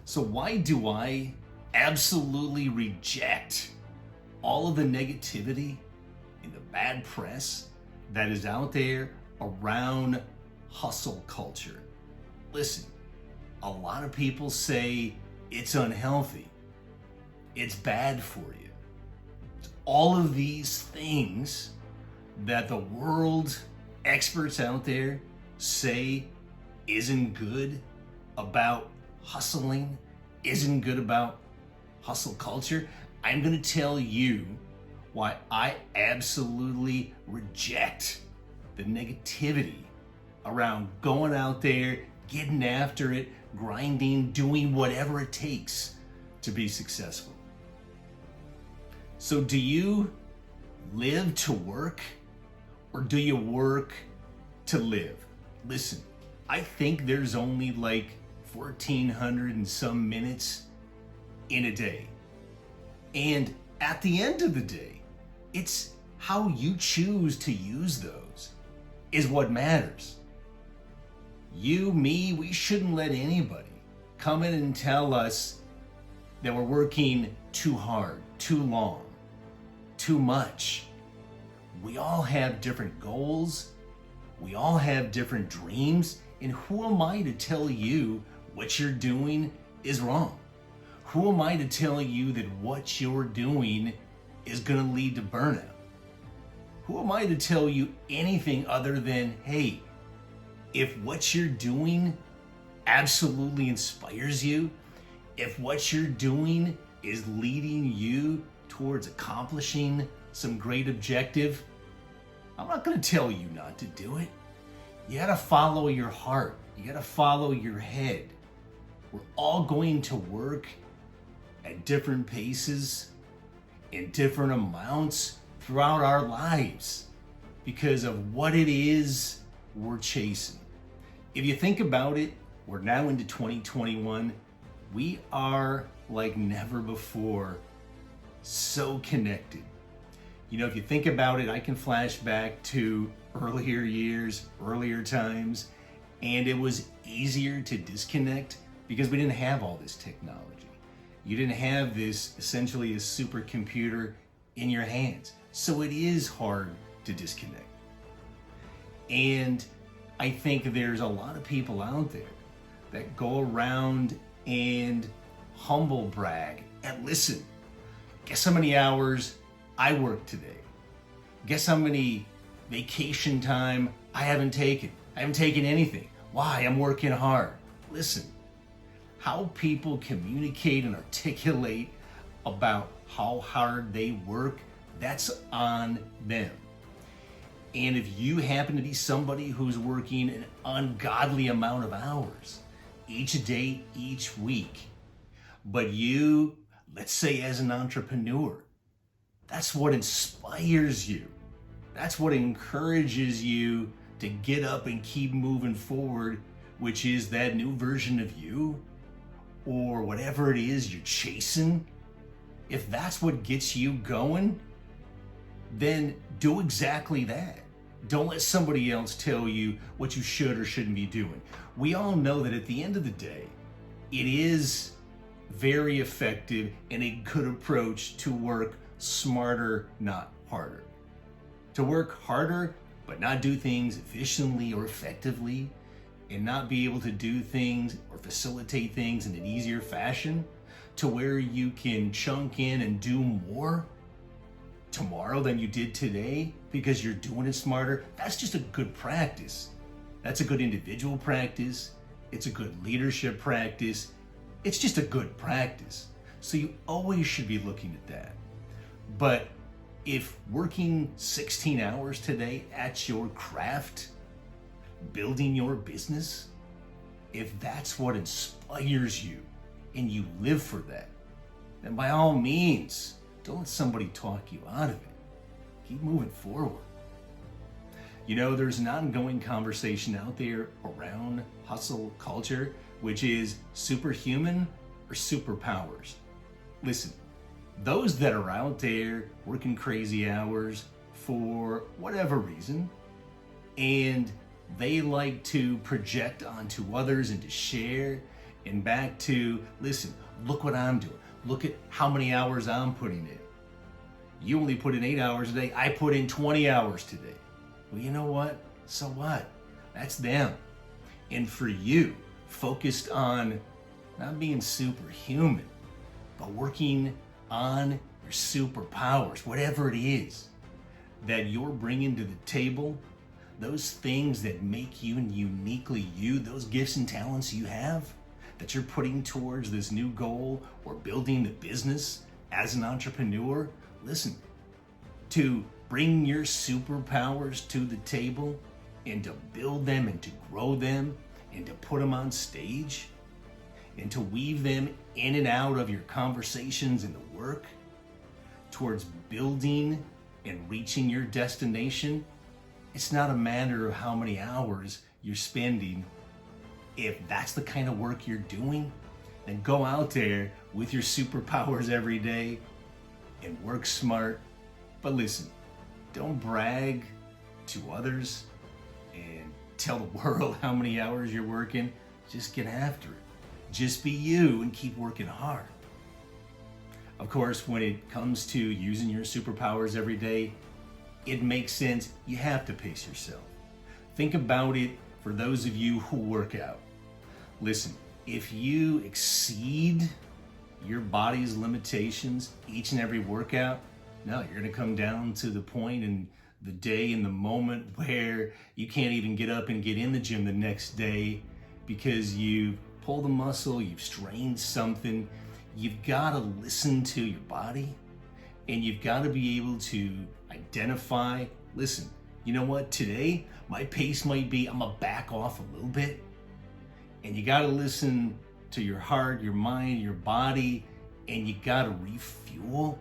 So why do I absolutely reject all of the negativity and the bad press that is out there around hustle culture? Listen, a lot of people say it's unhealthy, it's bad for you. It's all of these things that the world experts out there say isn't good about hustling, isn't good about hustle culture. I'm gonna tell you why I absolutely reject the negativity around going out there, getting after it, grinding, doing whatever it takes to be successful. So do you live to work, or do you work to live? Listen, I think there's only like 1,400 and some minutes in a day. And at the end of the day, it's how you choose to use those is what matters. You, me, we shouldn't let anybody come in and tell us that we're working too hard, too long, too much. We all have different goals. We all have different dreams. And who am I to tell you what you're doing is wrong? Who am I to tell you that what you're doing is going to lead to burnout? Who am I to tell you anything other than, hey, if what you're doing absolutely inspires you, if what you're doing is leading you towards accomplishing some great objective, I'm not going to tell you not to do it. You got to follow your heart. You got to follow your head. We're all going to work at different paces, in different amounts throughout our lives because of what it is we're chasing. If you think about it, we're now into 2021. We are like never before so connected. You know, if you think about it, I can flash back to earlier years, earlier times, and it was easier to disconnect because we didn't have all this technology. You didn't have this essentially a supercomputer in your hands. So it is hard to disconnect. And I think there's a lot of people out there that go around and humble brag and listen, guess how many hours I worked today? Guess how many vacation time I haven't taken? I haven't taken anything. Why? I'm working hard. Listen, how people communicate and articulate about how hard they work, that's on them. And if you happen to be somebody who's working an ungodly amount of hours each day, each week, but you, let's say as an entrepreneur, that's what inspires you. That's what encourages you to get up and keep moving forward, which is that new version of you or whatever it is you're chasing. If that's what gets you going, then do exactly that. Don't let somebody else tell you what you should or shouldn't be doing. We all know that at the end of the day, it is very effective and a good approach to work smarter, not harder. To work harder, but not do things efficiently or effectively, and not be able to do things or facilitate things in an easier fashion to where you can chunk in and do more tomorrow than you did today because you're doing it smarter. That's just a good practice. That's a good individual practice. It's a good leadership practice. It's just a good practice. So you always should be looking at that. But if working 16 hours today at your craft, building your business, if that's what inspires you and you live for that, then by all means, don't let somebody talk you out of it. Keep moving forward. You know, there's an ongoing conversation out there around hustle culture, which is superhuman or superpowers. Listen, those that are out there working crazy hours for whatever reason, and they like to project onto others and to share and back to, listen, look what I'm doing. Look at how many hours I'm putting in. You only put in 8 hours a day. I put in 20 hours today. Well, you know what? So what? That's them. And for you, focused on not being superhuman, but working on your superpowers, whatever it is that you're bringing to the table, those things that make you uniquely you, those gifts and talents you have that you're putting towards this new goal or building the business as an entrepreneur. Listen, to bring your superpowers to the table and to build them and to grow them and to put them on stage and to weave them in and out of your conversations and the work towards building and reaching your destination. It's not a matter of how many hours you're spending. If that's the kind of work you're doing, then go out there with your superpowers every day and work smart. But listen, don't brag to others and tell the world how many hours you're working. Just get after it. Just be you and keep working hard. Of course, when it comes to using your superpowers every day, it makes sense. You have to pace yourself. Think about it for those of you who work out. Listen, if you exceed your body's limitations each and every workout, no, you're gonna come down to the point in the day, in the moment where you can't even get up and get in the gym the next day because you pulled a muscle, you've strained something. You've gotta listen to your body and you've gotta be able to identify, listen, you know what, today my pace might be, I'm gonna back off a little bit. And you gotta listen to your heart, your mind, your body, and you gotta refuel,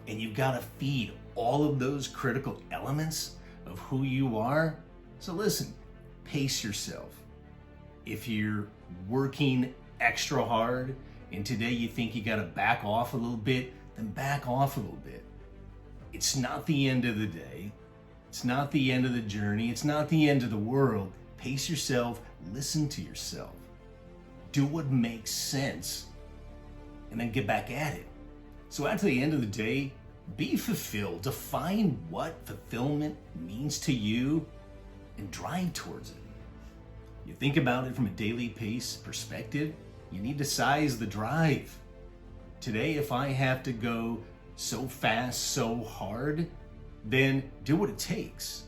and you've gotta feed all of those critical elements of who you are. So listen, pace yourself. If you're working extra hard and today you think you gotta back off a little bit, then back off a little bit. It's not the end of the day. It's not the end of the journey. It's not the end of the world. Pace yourself, listen to yourself. Do what makes sense and then get back at it. So at the end of the day, be fulfilled. Define what fulfillment means to you and drive towards it. You think about it from a daily pace perspective, you need to size the drive. Today, if I have to go so fast, so hard, then do what it takes.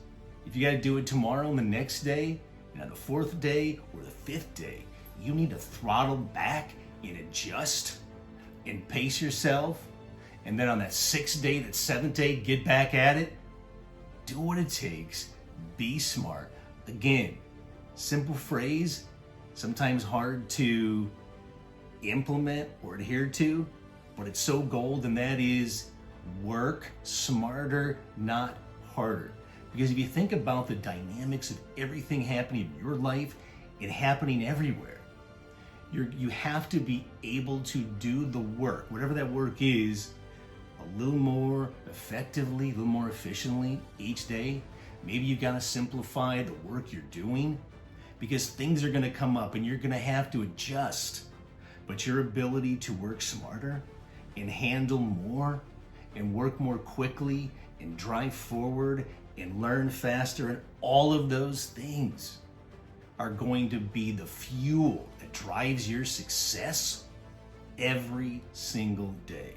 If you gotta do it tomorrow and the next day, and on the fourth day or the fifth day, you need to throttle back and adjust and pace yourself. And then on that sixth day, that seventh day, get back at it. Do what it takes. Be smart. Again, simple phrase, sometimes hard to implement or adhere to, but it's so gold, and that is work smarter, not harder. Because if you think about the dynamics of everything happening in your life and happening everywhere, you have to be able to do the work, whatever that work is, a little more effectively, a little more efficiently each day. Maybe you've got to simplify the work you're doing because things are going to come up and you're going to have to adjust. But your ability to work smarter and handle more and work more quickly and drive forward and learn faster, and all of those things are going to be the fuel that drives your success every single day.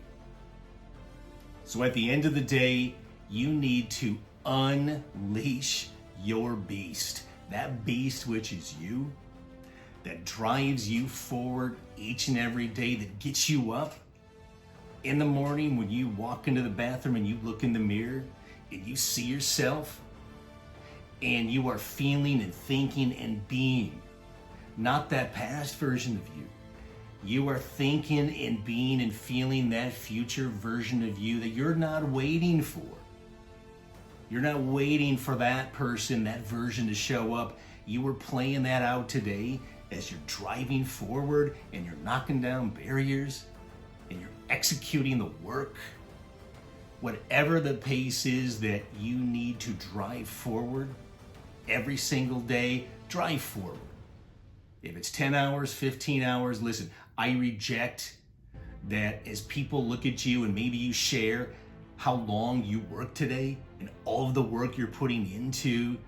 So at the end of the day, you need to unleash your beast. That beast which is you, that drives you forward each and every day, that gets you up in the morning when you walk into the bathroom and you look in the mirror and you see yourself and you are feeling and thinking and being not that past version of you. You are thinking and being and feeling that future version of you that you're not waiting for. You're not waiting for that person, that version to show up. You are playing that out today as you're driving forward and you're knocking down barriers and you're executing the work. Whatever the pace is that you need to drive forward every single day, drive forward. If it's 10 hours, 15 hours, listen, I reject that as people look at you and maybe you share how long you work today and all of the work you're putting into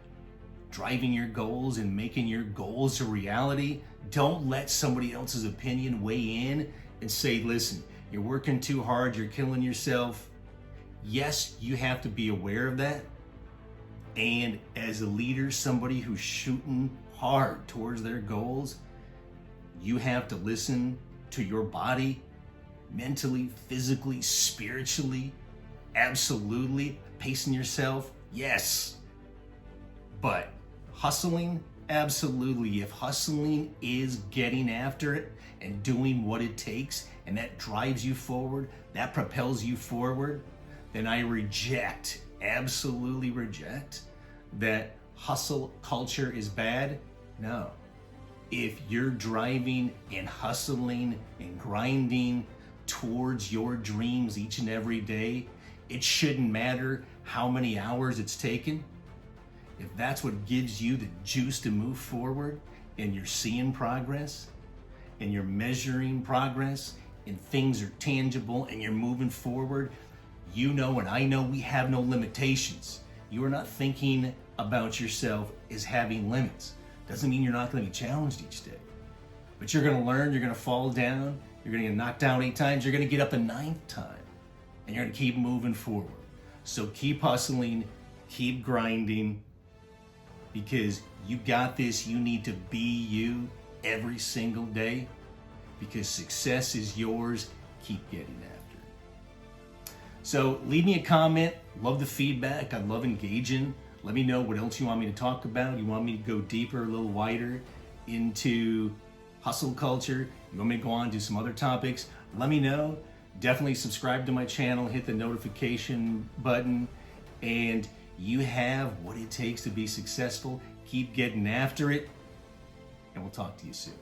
driving your goals and making your goals a reality. Don't let somebody else's opinion weigh in and say, listen, you're working too hard, you're killing yourself. Yes, you have to be aware of that. And as a leader, somebody who's shooting hard towards their goals, you have to listen to your body, mentally, physically, spiritually, absolutely. Pacing yourself, yes. But hustling, absolutely. If hustling is getting after it and doing what it takes, and that drives you forward, that propels you forward, then I reject, absolutely reject, that hustle culture is bad. No. If you're driving and hustling and grinding towards your dreams each and every day, it shouldn't matter how many hours it's taken. If that's what gives you the juice to move forward, and you're seeing progress, and you're measuring progress, and things are tangible, and you're moving forward, you know and I know we have no limitations. You are not thinking about yourself as having limits. Doesn't mean you're not going to be challenged each day. But you're going to learn, you're going to fall down, you're going to get knocked down 8 times, you're going to get up a 9th time, and you're going to keep moving forward. So keep hustling, keep grinding, because you got this. You need to be you every single day, because success is yours. Keep getting after it. So leave me a comment. Love the feedback. I love engaging. Let me know what else you want me to talk about. You want me to go deeper, a little wider into hustle culture? You want me to go on to some other topics? Let me know. Definitely subscribe to my channel, hit the notification button, and you have what it takes to be successful. Keep getting after it, and we'll talk to you soon.